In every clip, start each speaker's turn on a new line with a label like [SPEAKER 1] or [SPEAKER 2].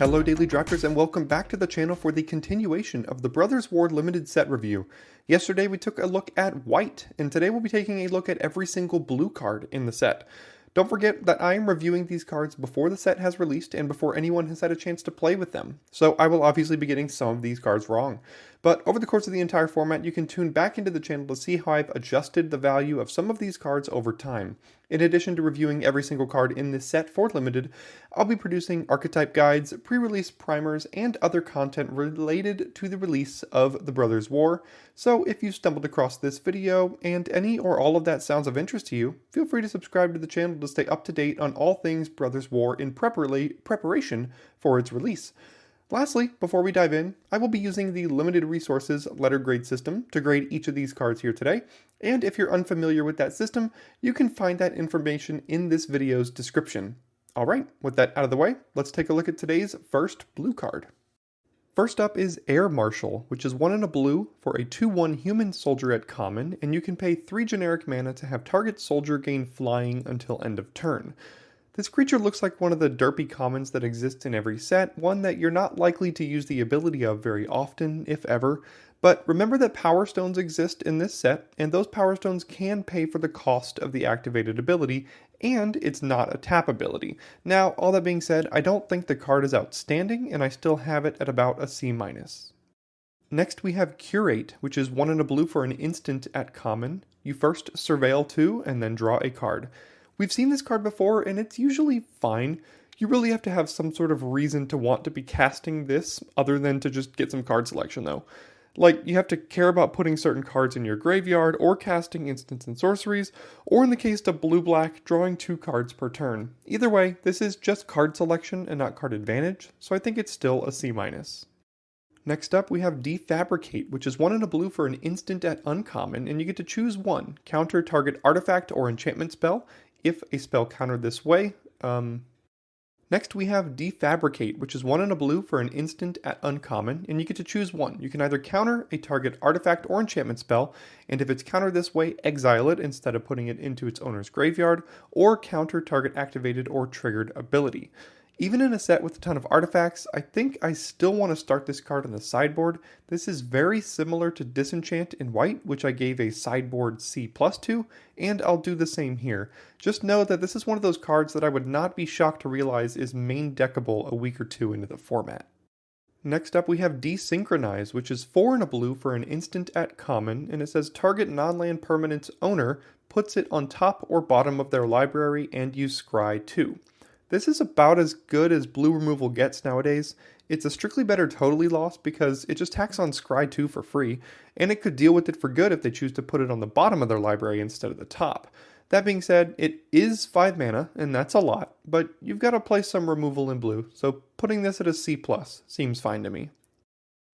[SPEAKER 1] Hello Daily Drafters and welcome back to the channel for the continuation of the Brothers War Limited set review. Yesterday we took a look at white, and today we'll be taking a look at every single blue card in the set. Don't forget that I am reviewing these cards before the set has released and before anyone has had a chance to play with them, so I will obviously be getting some of these cards wrong. But over the course of the entire format, you can tune back into the channel to see how I've adjusted the value of some of these cards over time. In addition to reviewing every single card in this set for Limited, I'll be producing archetype guides, pre-release primers, and other content related to the release of the Brothers War. So if you stumbled across this video and any or all of that sounds of interest to you, feel free to subscribe to the channel to stay up to date on all things Brothers War in preparation for its release. Lastly, before we dive in, I will be using the Limited Resources letter grade system to grade each of these cards here today, and if you're unfamiliar with that system, you can find that information in this video's description. Alright, with that out of the way, let's take a look at today's first blue card. First up is Air Marshal, which is 1 and a blue for a 2/1 human soldier at common, and you can pay 3 generic mana to have target soldier gain flying until end of turn. This creature looks like one of the derpy commons that exists in every set, one that you're not likely to use the ability of very often, if ever, but remember that Powerstones exist in this set, and those Powerstones can pay for the cost of the activated ability, and it's not a tap ability. Now, all that being said, I don't think the card is outstanding, and I still have it at about a C-. Next we have Curate, which is 1 and a blue for an instant at common. You first surveil 2, and then draw a card. We've seen this card before, and it's usually fine. You really have to have some sort of reason to want to be casting this, other than to just get some card selection though. Like, you have to care about putting certain cards in your graveyard, or casting instants and sorceries, or in the case of blue-black, drawing 2 cards per turn. Either way, this is just card selection and not card advantage, so I think it's still a C-. Next up, we have Defabricate, which is 1 and a blue for an instant at uncommon, and you get to choose 1. Counter target artifact or enchantment spell, if a spell countered this way. Next we have Defabricate, which is 1 and a blue for an instant at uncommon, and you get to choose 1. You can either counter a target artifact or enchantment spell, and if it's countered this way, exile it instead of putting it into its owner's graveyard, or counter target activated or triggered ability. Even in a set with a ton of artifacts, I think I still want to start this card on the sideboard. This is very similar to Disenchant in white, which I gave a sideboard C+ to, and I'll do the same here. Just know that this is one of those cards that I would not be shocked to realize is main deckable a week or 2 into the format. Next up we have Desynchronize, which is 4 and a blue for an instant at common, and it says target non-land permanent's owner puts it on top or bottom of their library and you scry 2. This is about as good as blue removal gets nowadays. It's a strictly better totally lost because it just tacks on Scry 2 for free, and it could deal with it for good if they choose to put it on the bottom of their library instead of the top. That being said, it is 5 mana, and that's a lot, but you've got to play some removal in blue, so putting this at a C+ seems fine to me.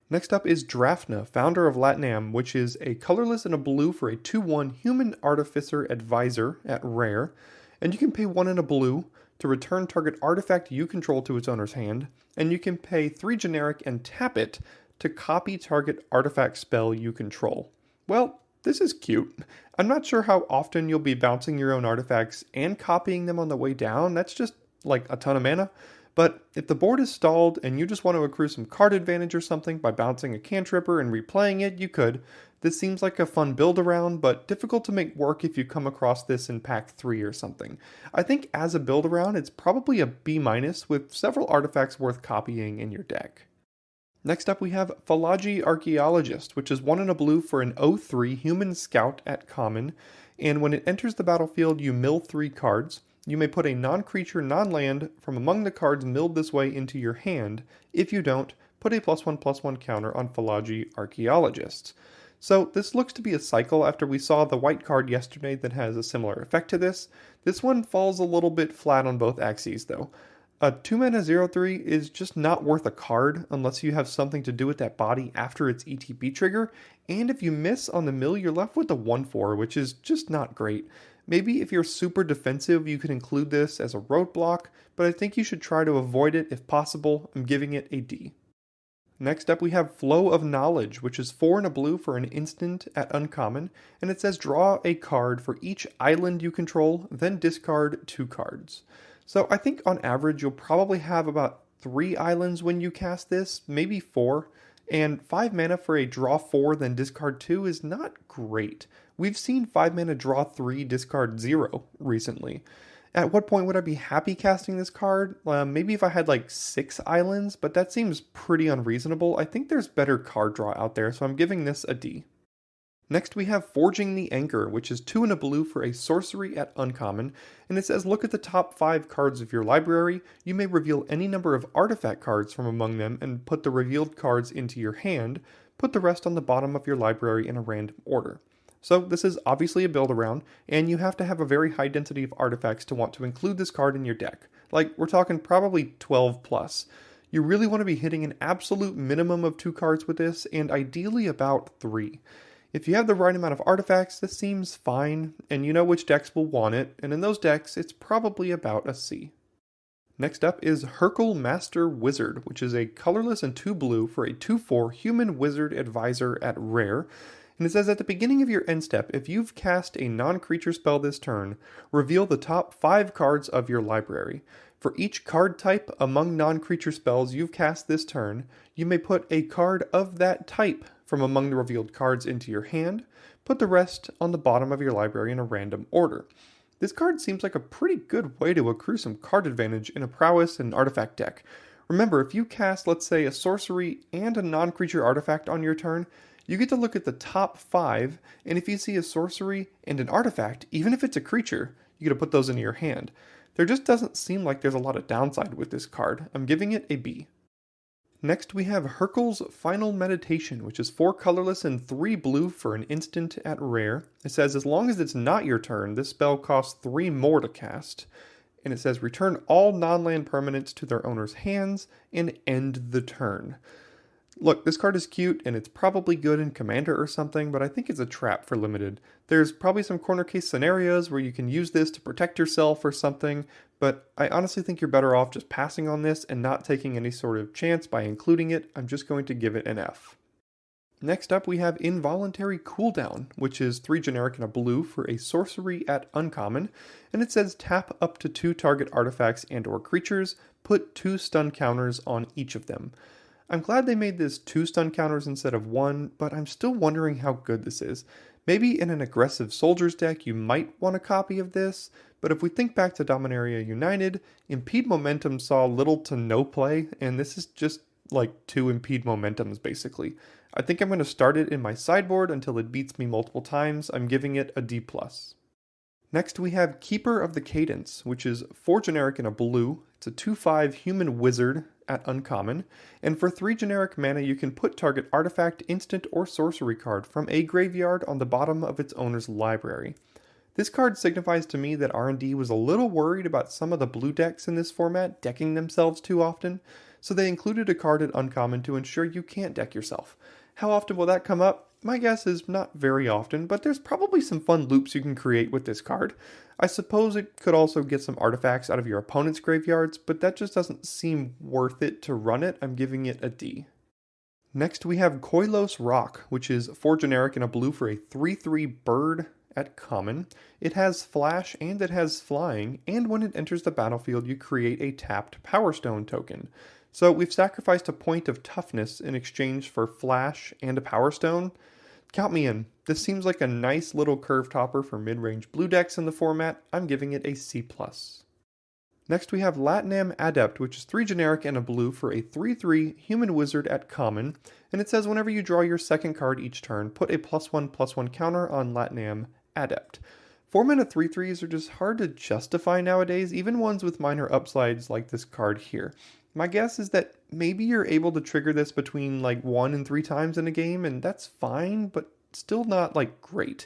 [SPEAKER 1] Next up is Drafna, founder of Lat-Nam, which is a colorless and a blue for a 2/1 human artificer advisor at rare, and you can pay 1 and a blue to return target artifact you control to its owner's hand, and you can pay 3 generic and tap it to copy target artifact spell you control. Well, this is cute. I'm not sure how often you'll be bouncing your own artifacts and copying them on the way down. That's just like a ton of mana. But if the board is stalled and you just want to accrue some card advantage or something by bouncing a cantripper and replaying it, you could. This seems like a fun build around, but difficult to make work if you come across this in pack 3 or something. I think as a build around, it's probably a B- with several artifacts worth copying in your deck. Next up we have Fallaji Archaeologist, which is 1 and a blue for an 0/3 human scout at common, and when it enters the battlefield you mill 3 cards. You may put a non-creature, non-land from among the cards milled this way into your hand. If you don't, put a +1/+1 counter on Fallaji Archaeologist. So this looks to be a cycle after we saw the white card yesterday that has a similar effect to this. This one falls a little bit flat on both axes though. A 2 mana 0/3 is just not worth a card unless you have something to do with that body after its ETB trigger, and if you miss on the mill you're left with a 1/4, which is just not great. Maybe if you're super defensive you could include this as a roadblock, but I think you should try to avoid it if possible. I'm giving it a D. Next up we have Flow of Knowledge, which is 4 and a blue for an instant at uncommon, and it says draw a card for each island you control, then discard 2 cards. So I think on average you'll probably have about 3 islands when you cast this, maybe 4. And 5 mana for a draw 4 then discard 2 is not great. We've seen 5 mana draw 3 discard 0 recently. At what point would I be happy casting this card? Maybe if I had like 6 islands, but that seems pretty unreasonable. I think there's better card draw out there, so I'm giving this a D. Next we have Forging the Anchor, which is 2 and a blue for a sorcery at uncommon, and it says look at the top 5 cards of your library. You may reveal any number of artifact cards from among them and put the revealed cards into your hand. Put the rest on the bottom of your library in a random order. So this is obviously a build around, and you have to have a very high density of artifacts to want to include this card in your deck. Like, we're talking probably 12 plus. You really want to be hitting an absolute minimum of 2 cards with this, and ideally about 3. If you have the right amount of artifacts, this seems fine, and you know which decks will want it, and in those decks, it's probably about a C. Next up is Hurkyl Master Wizard, which is a colorless and 2 blue for a 2/4 human wizard advisor at rare, and it says at the beginning of your end step, if you've cast a non-creature spell this turn, reveal the top 5 cards of your library. For each card type among non-creature spells you've cast this turn, you may put a card of that type from among the revealed cards into your hand. Put the rest on the bottom of your library in a random order. This card seems like a pretty good way to accrue some card advantage in a prowess and artifact deck. Remember, if you cast, let's say, a sorcery and a non-creature artifact on your turn, you get to look at the top 5, and if you see a sorcery and an artifact, even if it's a creature, you get to put those into your hand. There just doesn't seem like there's a lot of downside with this card. I'm giving it a B. Next we have Hurkyl's Final Meditation, which is 4 colorless and 3 blue for an instant at rare. It says as long as it's not your turn, this spell costs 3 more to cast. And it says return all non-land permanents to their owner's hands and end the turn. Look, this card is cute and it's probably good in Commander or something, but I think it's a trap for Limited. There's probably some corner case scenarios where you can use this to protect yourself or something, but I honestly think you're better off just passing on this and not taking any sort of chance by including it. I'm just going to give it an F. Next up we have Involuntary Cooldown, which is 3 generic and a blue for a sorcery at uncommon, and it says tap up to 2 target artifacts and or creatures, put 2 stun counters on each of them. I'm glad they made this 2 stun counters instead of 1, but I'm still wondering how good this is. Maybe in an aggressive soldiers deck you might want a copy of this, but if we think back to Dominaria United, Impede Momentum saw little to no play, and this is just like 2 Impede Momentums basically. I think I'm going to start it in my sideboard until it beats me multiple times. I'm giving it a D+. Next we have Keeper of the Cadence, which is 4 generic and a blue. It's a 2/5 human wizard at uncommon, and for 3 generic mana you can put target artifact, instant, or sorcery card from a graveyard on the bottom of its owner's library. This card signifies to me that R&D was a little worried about some of the blue decks in this format decking themselves too often, so they included a card at uncommon to ensure you can't deck yourself. How often will that come up? My guess is not very often, but there's probably some fun loops you can create with this card. I suppose it could also get some artifacts out of your opponent's graveyards, but that just doesn't seem worth it to run it. I'm giving it a D. Next we have Koilos Roc, which is 4 generic and a blue for a 3/3 bird at common. It has flash and it has flying, and when it enters the battlefield you create a tapped Powerstone token. So we've sacrificed a point of toughness in exchange for flash and a Powerstone. Count me in. This seems like a nice little curve topper for mid-range blue decks in the format. I'm giving it a C+. Next we have Lat-Nam Adept, which is 3 generic and a blue for a 3/3 human wizard at common, and it says whenever you draw your second card each turn, put a +1/+1 counter on Lat-Nam Adept. 4-mana 3/3s are just hard to justify nowadays, even ones with minor upsides like this card here. My guess is that maybe you're able to trigger this between like 1 and 3 times in a game, and that's fine, but still not like great.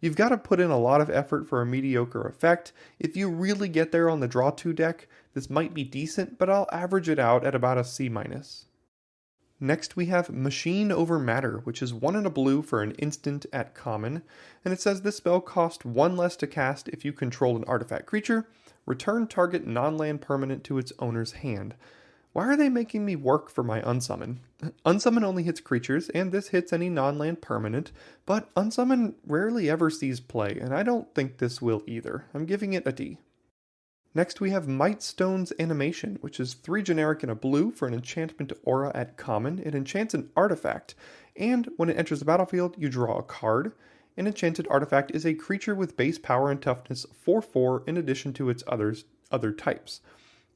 [SPEAKER 1] You've got to put in a lot of effort for a mediocre effect. If you really get there on the draw 2 deck, this might be decent, but I'll average it out at about a C-. Next we have Machine Over Matter, which is 1 and a blue for an instant at common, and it says this spell costs 1 less to cast if you control an artifact creature. Return target non-land permanent to its owner's hand. Why are they making me work for my Unsummon? Unsummon only hits creatures, and this hits any non-land permanent, but Unsummon rarely ever sees play, and I don't think this will either. I'm giving it a D. Next we have Mightstone's Animation, which is 3 generic and a blue for an enchantment aura at common. It enchants an artifact, and when it enters the battlefield, you draw a card. An enchanted artifact is a creature with base power and toughness 4/4 in addition to its other types.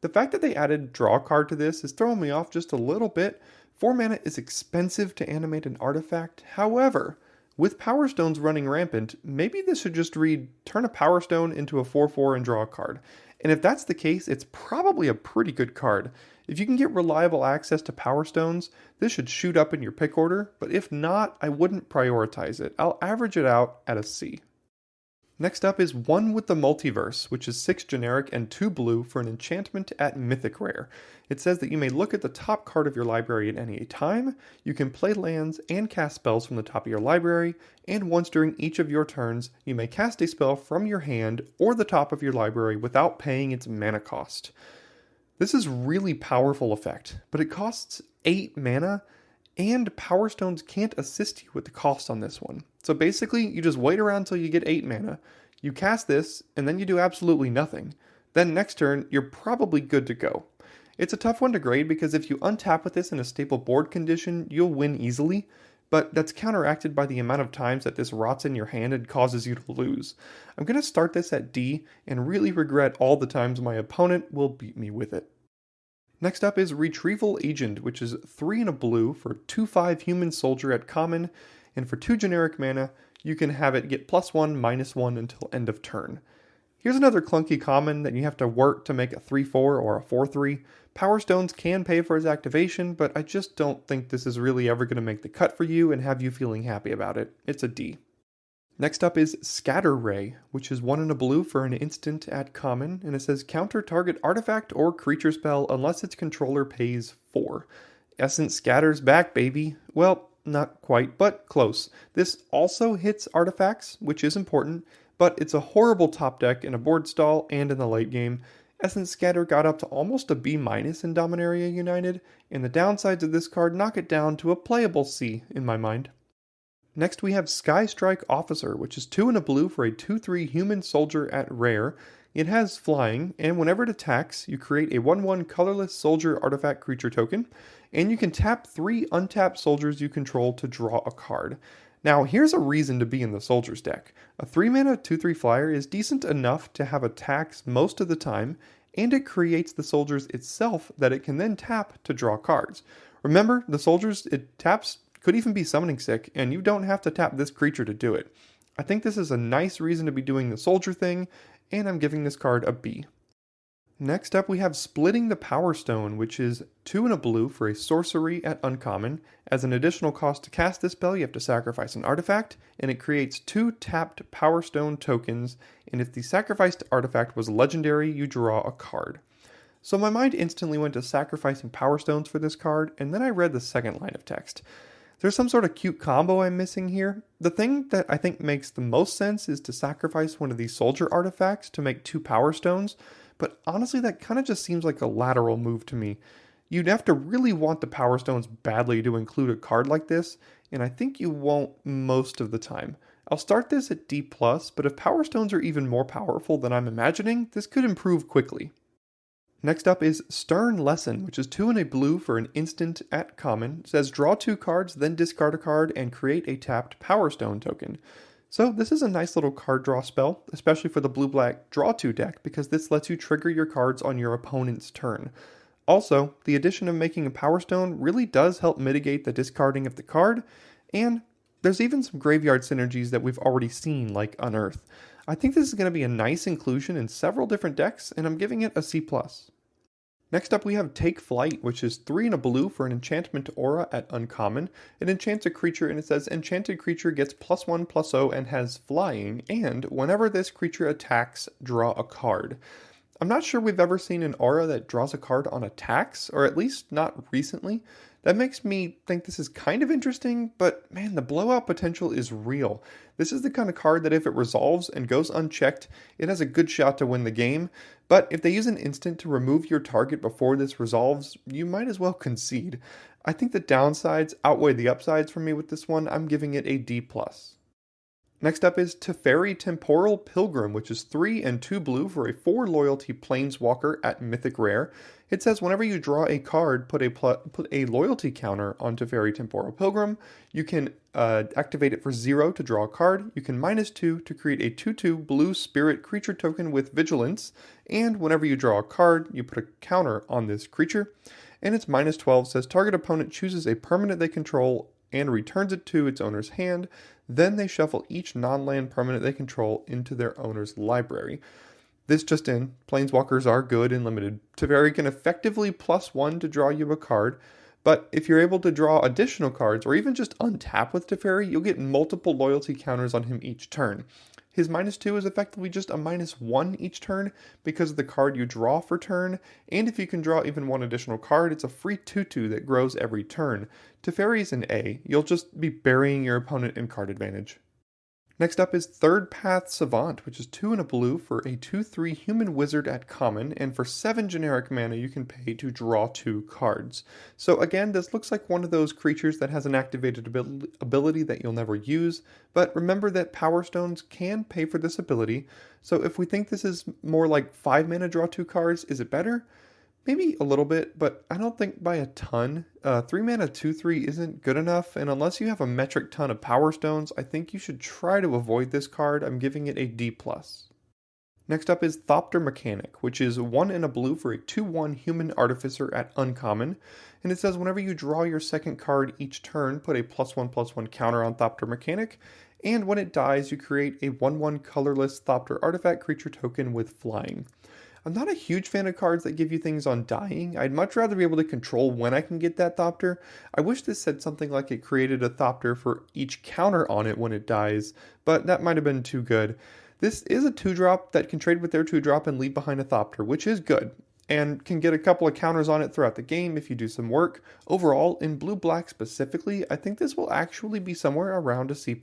[SPEAKER 1] The fact that they added draw a card to this is throwing me off just a little bit. 4 mana is expensive to animate an artifact. However, with Power Stones running rampant, maybe this should just read turn a Power Stone into a 4/4 and draw a card. And if that's the case, it's probably a pretty good card. If you can get reliable access to Power Stones, this should shoot up in your pick order, but if not, I wouldn't prioritize it. I'll average it out at a C. Next up is one with the Multiverse, which is 6 generic and 2 blue for an enchantment at Mythic Rare. It says that you may look at the top card of your library at any time, you can play lands and cast spells from the top of your library, and once during each of your turns, you may cast a spell from your hand or the top of your library without paying its mana cost. This is really powerful effect, but it costs 8 mana, and Power Stones can't assist you with the cost on this one. So basically, you just wait around until you get 8 mana, you cast this, and then you do absolutely nothing. Then next turn, you're probably good to go. It's a tough one to grade because if you untap with this in a staple board condition, you'll win easily, but that's counteracted by the amount of times that this rots in your hand and causes you to lose. I'm going to start this at D and really regret all the times my opponent will beat me with it. Next up is Retrieval Agent, which is 3 and a blue for 2/5 human soldier at common, and for 2 generic mana, you can have it get +1/-1 until end of turn. Here's another clunky common that you have to work to make a 3/4 or a 4/3. Power Stones can pay for its activation, but I just don't think this is really ever going to make the cut for you and have you feeling happy about it. It's a D. Next up is Scatter Ray, which is 1 and a blue for an instant at common, and it says counter target artifact or creature spell unless its controller pays 4. Essence Scatter's back, baby. Well, not quite, but close. This also hits artifacts, which is important, but it's a horrible top deck in a board stall and in the late game. Essence Scatter got up to almost a B- in Dominaria United, and the downsides of this card knock it down to a playable C in my mind. Next we have Skystrike Officer, which is 2 and a blue for a 2/3 human soldier at rare. It has flying, and whenever it attacks, you create a 1/1 colorless soldier artifact creature token, and you can tap 3 untapped soldiers you control to draw a card. Now here's a reason to be in the soldiers deck. A 3 mana 2/3 flyer is decent enough to have attacks most of the time, and it creates the soldiers itself that it can then tap to draw cards. Remember, the soldiers it taps could even be summoning sick, and you don't have to tap this creature to do it. I think this is a nice reason to be doing the soldier thing, and I'm giving this card a B. Next up we have Splitting the Powerstone, which is 2 and a blue for a sorcery at uncommon. As an additional cost to cast this spell, you have to sacrifice an artifact, and it creates 2 tapped Powerstone tokens, and if the sacrificed artifact was legendary, you draw a card. So my mind instantly went to sacrificing Power Stones for this card, and then I read the second line of text. There's some sort of cute combo I'm missing here. The thing that I think makes the most sense is to sacrifice one of these soldier artifacts to make 2 Power Stones, but honestly that kind of just seems like a lateral move to me. You'd have to really want the Power Stones badly to include a card like this, and I think you won't most of the time. I'll start this at D+, but if Power Stones are even more powerful than I'm imagining, this could improve quickly. Next up is Stern Lesson, which is 2 and a blue for an instant at common. It says draw 2 cards, then discard a card, and create a tapped Power Stone token. So this is a nice little card draw spell, especially for the blue-black draw 2 deck, because this lets you trigger your cards on your opponent's turn. Also, the addition of making a Power Stone really does help mitigate the discarding of the card, and there's even some graveyard synergies that we've already seen, like Unearth. I think this is going to be a nice inclusion in several different decks, and I'm giving it a C+. Next up we have Take Flight, which is 3 and a blue for an enchantment aura at uncommon. It enchants a creature and it says enchanted creature gets +1/+0 and has flying, and whenever this creature attacks, draw a card. I'm not sure we've ever seen an aura that draws a card on attacks, or at least not recently. That makes me think this is kind of interesting, but man, the blowout potential is real. This is the kind of card that if it resolves and goes unchecked, it has a good shot to win the game, but if they use an instant to remove your target before this resolves, you might as well concede. I think the downsides outweigh the upsides for me with this one. I'm giving it a D+. Next up is Teferi Temporal Pilgrim, which is 3 and 2 blue for a 4 loyalty planeswalker at Mythic Rare. It says whenever you draw a card, put a loyalty counter on Teferi Temporal Pilgrim. You can activate it for 0 to draw a card. You can -2 to create a 2/2 blue spirit creature token with Vigilance. And whenever you draw a card, you put a counter on this creature. And its -12 says target opponent chooses a permanent they control and returns it to its owner's hand. Then they shuffle each non-land permanent they control into their owner's library. This just in, planeswalkers are good and limited. Teferi can effectively +1 to draw you a card, but if you're able to draw additional cards or even just untap with Teferi, you'll get multiple loyalty counters on him each turn. His -2 is effectively just a -1 each turn because of the card you draw for turn, and if you can draw even one additional card, it's a free 2/2 that grows every turn. Teferi's an A, you'll just be burying your opponent in card advantage. Next up is Third Path Savant, which is 2 and a blue for a 2/3 human wizard at common, and for 7 generic mana you can pay to draw 2 cards. So again, this looks like one of those creatures that has an activated ability that you'll never use, but remember that Powerstones can pay for this ability, so if we think this is more like 5 mana draw 2 cards, is it better? Maybe a little bit, but I don't think by a ton. 3 mana 2/3 isn't good enough, and unless you have a metric ton of Power Stones, I think you should try to avoid this card. I'm giving it a D+. Next up is Thopter Mechanic, which is 1 and a blue for a 2/1 human artificer at uncommon, and it says whenever you draw your second card each turn, put a +1/+1 counter on Thopter Mechanic, and when it dies, you create a 1/1 colorless Thopter artifact creature token with flying. I'm not a huge fan of cards that give you things on dying. I'd much rather be able to control when I can get that Thopter. I wish this said something like it created a Thopter for each counter on it when it dies, but that might have been too good. This is a 2-drop that can trade with their 2-drop and leave behind a Thopter, which is good, and can get a couple of counters on it throughout the game if you do some work. Overall, in blue-black specifically, I think this will actually be somewhere around a C+.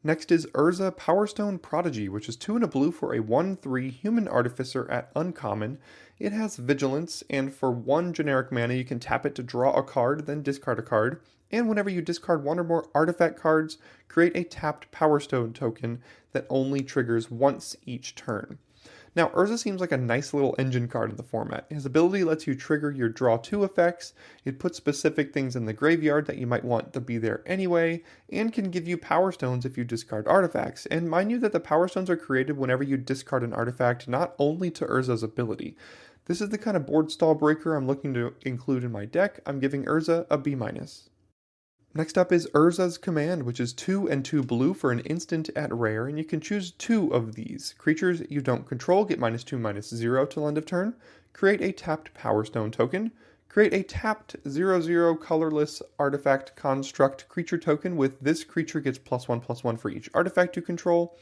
[SPEAKER 1] Next is Urza Powerstone Prodigy, which is 2 and a blue for a 1/3 human artificer at uncommon. It has Vigilance, and for 1 generic mana you can tap it to draw a card, then discard a card. And whenever you discard 1 or more artifact cards, create a tapped Powerstone token that only triggers once each turn. Now, Urza seems like a nice little engine card in the format. His ability lets you trigger your draw 2 effects, it puts specific things in the graveyard that you might want to be there anyway, and can give you Power Stones if you discard artifacts. And mind you that the Power Stones are created whenever you discard an artifact, not only to Urza's ability. This is the kind of board stall breaker I'm looking to include in my deck. I'm giving Urza a B-. Next up is Urza's Command, which is 2 and 2 blue for an instant at rare, and you can choose 2 of these. Creatures you don't control get -2/-0 till end of turn. Create a tapped Powerstone token. Create a tapped 0/0 colorless artifact construct creature token with this creature gets +1/+1 for each artifact you control.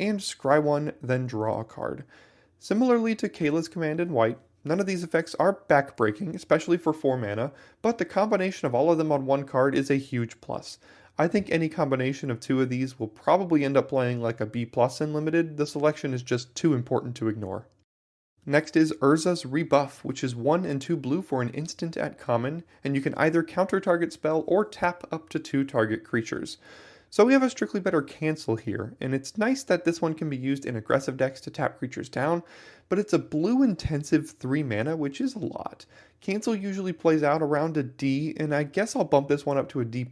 [SPEAKER 1] And scry 1, then draw a card. Similarly to Kayla's command in white, none of these effects are backbreaking, especially for 4 mana, but the combination of all of them on 1 card is a huge plus. I think any combination of 2 of these will probably end up playing like a B+ in Limited. The selection is just too important to ignore. Next is Urza's Rebuff, which is 1 and 2 blue for an instant at common, and you can either counter target spell or tap up to 2 target creatures. So we have a strictly better cancel here, and it's nice that this one can be used in aggressive decks to tap creatures down, but it's a blue intensive 3 mana, which is a lot. Cancel usually plays out around a D, and I guess I'll bump this one up to a D+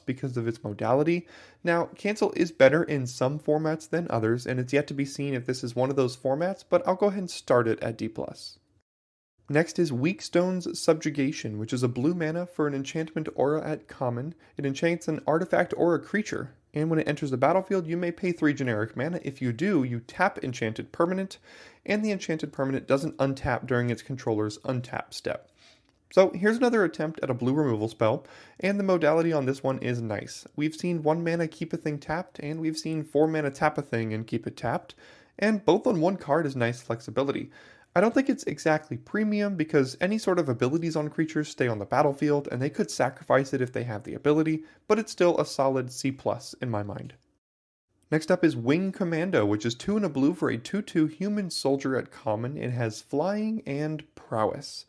[SPEAKER 1] because of its modality. Now, cancel is better in some formats than others, and it's yet to be seen if this is one of those formats, but I'll go ahead and start it at D+. Next is Weakstone's Subjugation, which is a blue mana for an enchantment aura at common. It enchants an artifact or a creature, and when it enters the battlefield, you may pay 3 generic mana. If you do, you tap Enchanted Permanent, and the Enchanted Permanent doesn't untap during its controller's untap step. So here's another attempt at a blue removal spell, and the modality on this one is nice. We've seen 1 mana keep a thing tapped, and we've seen 4 mana tap a thing and keep it tapped, and both on 1 card is nice flexibility. I don't think it's exactly premium because any sort of abilities on creatures stay on the battlefield and they could sacrifice it if they have the ability, but it's still a solid C+ in my mind. Next up is Wing Commando, which is 2 and a blue for a 2/2 human soldier at common. It has flying and prowess.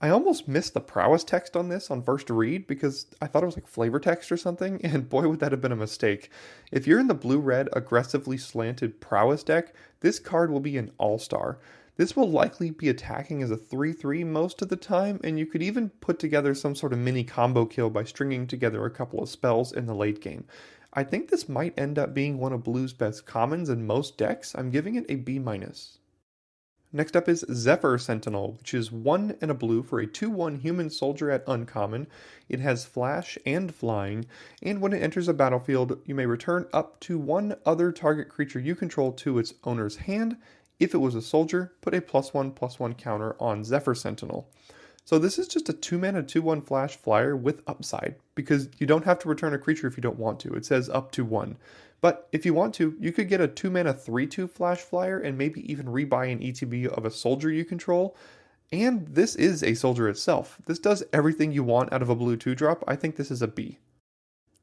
[SPEAKER 1] I almost missed the prowess text on this on first read because I thought it was like flavor text or something, and boy would that have been a mistake. If you're in the blue-red aggressively slanted prowess deck, this card will be an all-star. This will likely be attacking as a 3/3 most of the time, and you could even put together some sort of mini combo kill by stringing together a couple of spells in the late game. I think this might end up being one of Blue's best commons in most decks. I'm giving it a B-. Next up is Zephyr Sentinel, which is 1 and a blue for a 2/1 human soldier at uncommon. It has flash and flying, and when it enters a battlefield, you may return up to one other target creature you control to its owner's hand. If it was a soldier, put a +1/+1 counter on Zephyr Sentinel. So this is just a 2-mana 2/1 flash flyer with upside, because you don't have to return a creature if you don't want to. It says up to 1. But if you want to, you could get a 2-mana 3/2 flash flyer and maybe even rebuy an ETB of a soldier you control. And this is a soldier itself. This does everything you want out of a blue 2-drop. I think this is a B.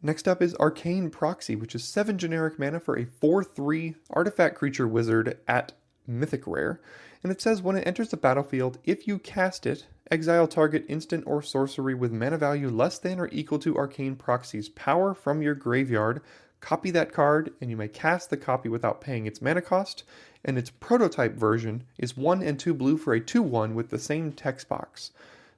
[SPEAKER 1] Next up is Arcane Proxy, which is 7 generic mana for a 4/3 artifact creature wizard at Mythic Rare. And it says when it enters the battlefield, if you cast it, exile target instant or sorcery with mana value less than or equal to Arcane Proxy's power from your graveyard. Copy that card, and you may cast the copy without paying its mana cost, and its prototype version is 1 and 2 blue for a 2/1 with the same text box.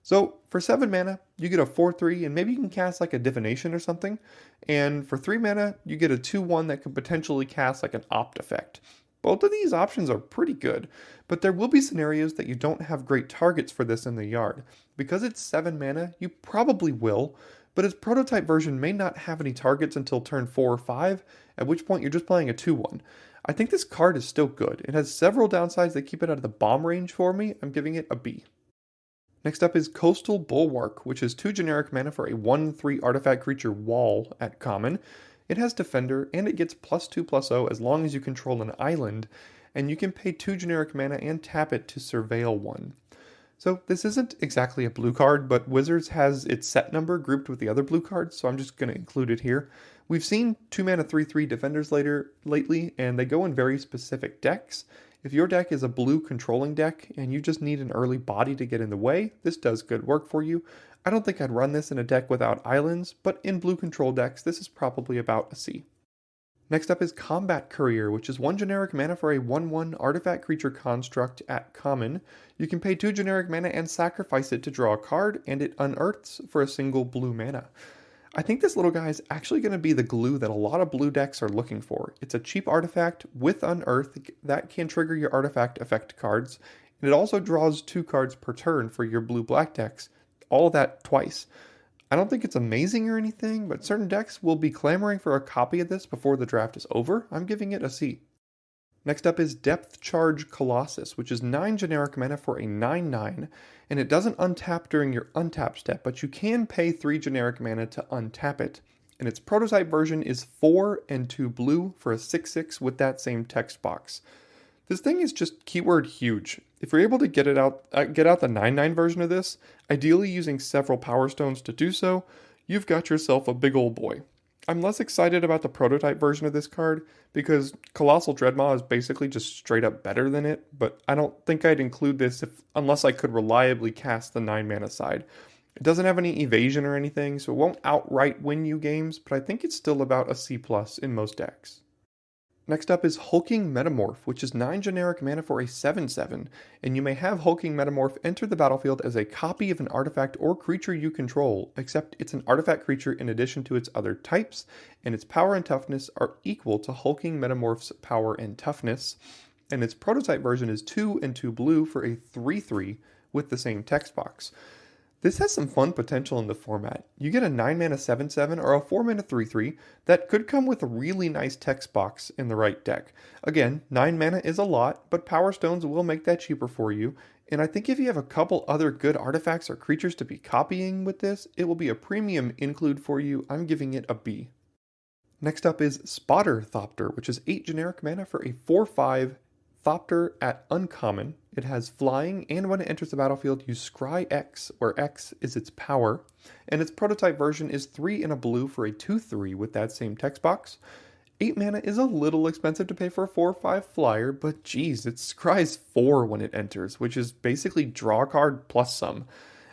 [SPEAKER 1] So for 7 mana, you get a 4/3, and maybe you can cast like a Divination or something, and for 3 mana, you get a 2/1 that could potentially cast like an Opt effect. Both of these options are pretty good, but there will be scenarios that you don't have great targets for this in the yard. Because it's 7 mana, you probably will, but its prototype version may not have any targets until turn 4 or 5, at which point you're just playing a 2/1. I think this card is still good. It has several downsides that keep it out of the bomb range for me. I'm giving it a B. Next up is Coastal Bulwark, which is 2 generic mana for a 1/3 artifact creature wall at common. It has Defender, and it gets +2/+0 as long as you control an island, and you can pay 2 generic mana and tap it to surveil 1. So this isn't exactly a blue card, but Wizards has its set number grouped with the other blue cards, so I'm just going to include it here. We've seen 2-mana 3/3 Defenders lately, and they go in very specific decks. If your deck is a blue controlling deck, and you just need an early body to get in the way, this does good work for you. I don't think I'd run this in a deck without islands, but in blue control decks, this is probably about a C. Next up is Combat Courier, which is 1 generic mana for a 1/1 artifact creature construct at common. You can pay 2 generic mana and sacrifice it to draw a card, and it unearths for a single blue mana. I think this little guy is actually going to be the glue that a lot of blue decks are looking for. It's a cheap artifact with unearth that can trigger your artifact effect cards, and it also draws 2 cards per turn for your blue-black decks. All of that twice. I don't think it's amazing or anything, but certain decks will be clamoring for a copy of this before the draft is over. I'm giving it a C. Next up is Depth Charge Colossus, which is 9 generic mana for a 9/9, and it doesn't untap during your untap step, but you can pay 3 generic mana to untap it. And its prototype version is 4 and 2 blue for a 6/6 with that same text box. This thing is just keyword huge. If you're able to get out the 9/9 version of this, ideally using several Powerstones to do so, you've got yourself a big old boy. I'm less excited about the prototype version of this card because Colossal Dreadmaw is basically just straight up better than it, but I don't think I'd include this unless I could reliably cast the 9 mana side. It doesn't have any evasion or anything, so it won't outright win you games, but I think it's still about a C+ in most decks. Next up is Hulking Metamorph, which is 9 generic mana for a 7/7, and you may have Hulking Metamorph enter the battlefield as a copy of an artifact or creature you control, except it's an artifact creature in addition to its other types, and its power and toughness are equal to Hulking Metamorph's power and toughness, and its prototype version is 2 and 2 blue for a 3/3 with the same text box. This has some fun potential in the format. You get a 9 mana 7/7 or a 4 mana 3/3 that could come with a really nice text box in the right deck. Again, 9 mana is a lot, but Power Stones will make that cheaper for you. And I think if you have a couple other good artifacts or creatures to be copying with this, it will be a premium include for you. I'm giving it a B. Next up is Spotter Thopter, which is 8 generic mana for a 4/5 Thopter at uncommon. It has flying, and when it enters the battlefield, you scry X, where X is its power, and its prototype version is 3 and a blue for a 2/3 with that same text box. 8 mana is a little expensive to pay for a 4/5 flyer, but geez, it scries 4 when it enters, which is basically draw a card plus some.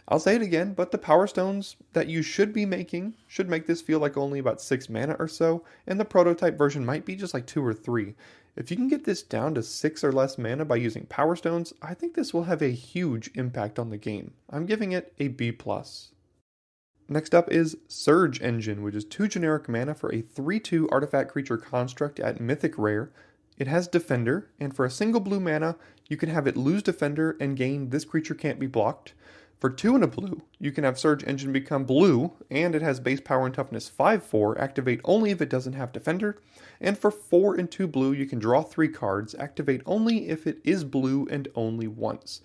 [SPEAKER 1] I'll say it again, but the Power Stones that you should be making should make this feel like only about 6 mana or so, and the prototype version might be just like 2 or 3. If you can get this down to 6 or less mana by using Power Stones, I think this will have a huge impact on the game. I'm giving it a B+. Next up is Surge Engine, which is 2 generic mana for a 3/2 artifact creature construct at Mythic Rare. It has Defender, and for a single blue mana, you can have it lose Defender and gain This Creature Can't Be Blocked. For 2 and a blue, you can have Surge Engine become blue, and it has base power and toughness 5/4, activate only if it doesn't have Defender. And for 4 and 2 blue, you can draw 3 cards, activate only if it is blue and only once.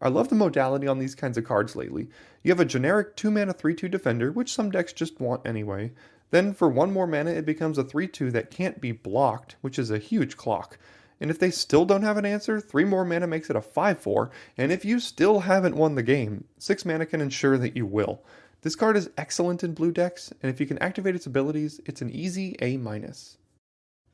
[SPEAKER 1] I love the modality on these kinds of cards lately. You have a generic 2 mana 3/2 Defender, which some decks just want anyway. Then for 1 more mana, it becomes a 3/2 that can't be blocked, which is a huge clock. And if they still don't have an answer, 3 more mana makes it a 5/4, and if you still haven't won the game, 6 mana can ensure that you will. This card is excellent in blue decks, and if you can activate its abilities, it's an easy A-.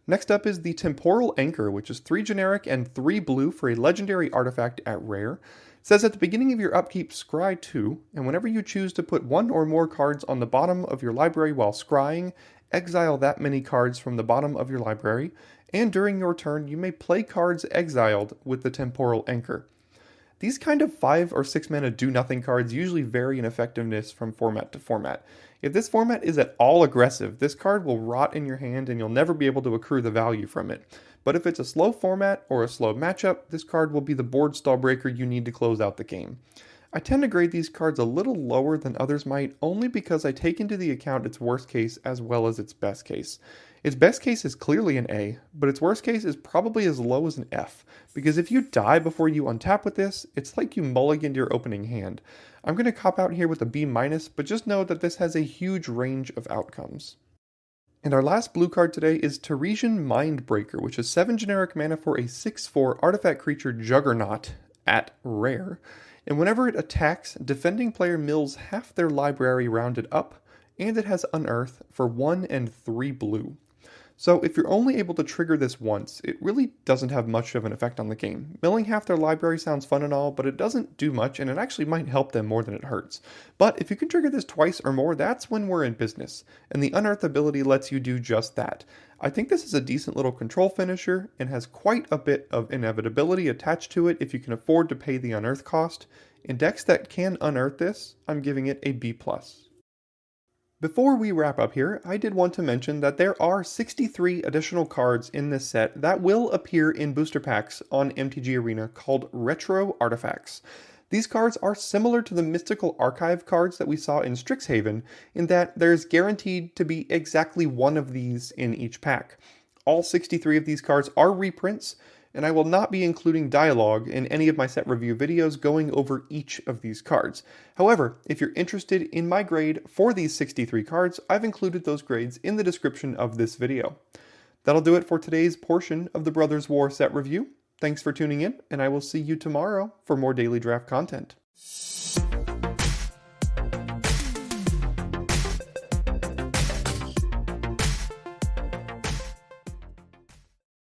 [SPEAKER 1] Next up is the Temporal Anchor, which is 3 generic and 3 blue for a legendary artifact at Rare. It says at the beginning of your upkeep, scry 2, and whenever you choose to put 1 or more cards on the bottom of your library while scrying, exile that many cards from the bottom of your library, and during your turn you may play cards exiled with the Temporal Anchor. These kind of 5 or 6 mana do-nothing cards usually vary in effectiveness from format to format. If this format is at all aggressive, this card will rot in your hand and you'll never be able to accrue the value from it. But if it's a slow format or a slow matchup, this card will be the board stall breaker you need to close out the game. I tend to grade these cards a little lower than others might, only because I take into the account its worst case as well as its best case. Its best case is clearly an A, but its worst case is probably as low as an F, because if you die before you untap with this, it's like you mulliganed your opening hand. I'm going to cop out here with a B-, but just know that this has a huge range of outcomes. And our last blue card today is Terisian Mindbreaker, which is 7 generic mana for a 6/4 artifact creature Juggernaut at Rare. And whenever it attacks, defending player mills half their library rounded up, and it has Unearth for 1 and 3 blue. So if you're only able to trigger this once, it really doesn't have much of an effect on the game. Milling half their library sounds fun and all, but it doesn't do much, and it actually might help them more than it hurts. But if you can trigger this twice or more, that's when we're in business, and the Unearth ability lets you do just that. I think this is a decent little control finisher, and has quite a bit of inevitability attached to it if you can afford to pay the Unearth cost. In decks that can Unearth this, I'm giving it a B+. Before we wrap up here, I did want to mention that there are 63 additional cards in this set that will appear in booster packs on MTG Arena called Retro Artifacts. These cards are similar to the Mystical Archive cards that we saw in Strixhaven, in that there's guaranteed to be exactly one of these in each pack. All 63 of these cards are reprints, and I will not be including dialogue in any of my set review videos going over each of these cards. However, if you're interested in my grade for these 63 cards, I've included those grades in the description of this video. That'll do it for today's portion of the Brothers War set review. Thanks for tuning in, and I will see you tomorrow for more daily draft content.